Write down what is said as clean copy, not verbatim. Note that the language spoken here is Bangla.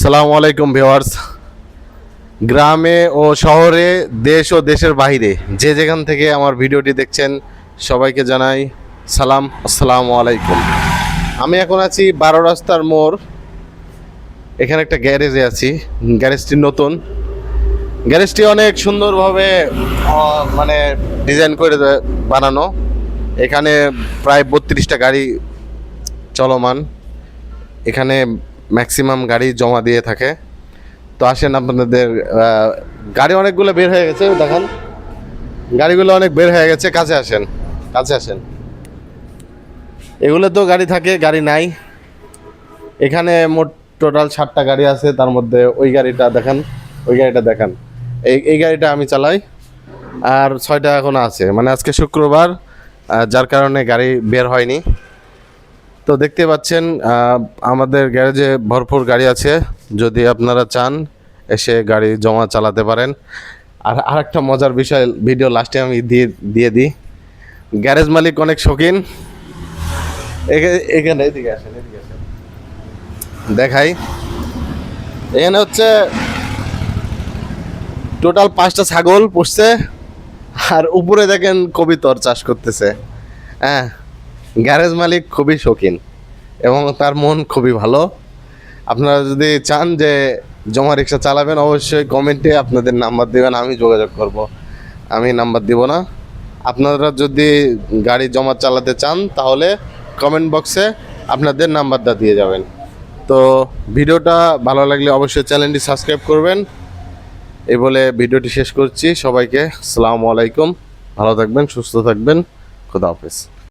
আসসালামু আলাইকুম ভিউয়ার্স। গ্রামে ও শহরে, দেশ ও দেশের বাইরে যে যেখান থেকে আমার ভিডিওটি দেখছেন সবাইকে জানাই সালাম, আসসালামু আলাইকুম। আমি এখন আছি 12 রাস্তার মোড়। এখানে একটা গ্যারেজে আছি। গ্যারেজটি নতুন, গ্যারেজটি অনেক সুন্দরভাবে মানে ডিজাইন করে বানানো। এখানে প্রায় 32টা গাড়ি চলমান। এখানে ম্যাক্সিমাম গাড়ি জমা দিয়ে থাকে। তো আসেন আপনাদের গাড়ি অনেকগুলো বের হয়ে গেছে, দেখেন গাড়িগুলো অনেক বের হয়ে গেছে। কাছে আসেন, কাছে আসেন। এগুলো তো গাড়ি থাকে, গাড়ি নাই। এখানে মোট টোটাল 7টা গাড়ি আছে, তার মধ্যে ওই গাড়িটা দেখেন, ওই গাড়িটা দেখেন, এই গাড়িটা আমি চালাই। আর 6টা এখনো আছে, মানে আজকে শুক্রবার, যার কারণে গাড়ি বের হয়নি। তো দেখতে পাচ্ছেন আমাদের গ্যারেজে ভরপুর গাড়ি আছে। যদি আপনারা চান এসে গাড়ি জমা চালাতে পারেন। আর আরেকটা মজার বিষয় ভিডিও লাস্টে আমি দিয়ে দিই। গ্যারেজ মালিক অনেক শৌখিন। এখানে এদিকে আসেন, এদিকে আসেন, দেখাই। এখানে হচ্ছে টোটাল 5টা ছাগল পুষছে। আর উপরে দেখেন কবিতর চাষ করতেছে। হ্যাঁ, গ্যারেজ মালিক খুবই শৌখিন এবং তার মন খুবই ভালো। আপনারা যদি চান যে জমা রিক্সা চালাবেন, অবশ্যই কমেন্টে আপনাদের নাম্বার দেবেন, আমি যোগাযোগ করব। আমি নাম্বার দিব না। আপনারা যদি গাড়ি জমা চালাতে চান তাহলে কমেন্ট বক্সে আপনাদের নাম্বারটা দিয়ে যাবেন। তো ভিডিওটা ভালো লাগলে অবশ্যই চ্যানেলটি সাবস্ক্রাইব করবেন। এই বলে ভিডিওটি শেষ করছি। সবাইকে আসসালামু আলাইকুম। ভালো থাকবেন, সুস্থ থাকবেন। খোদা হাফেজ।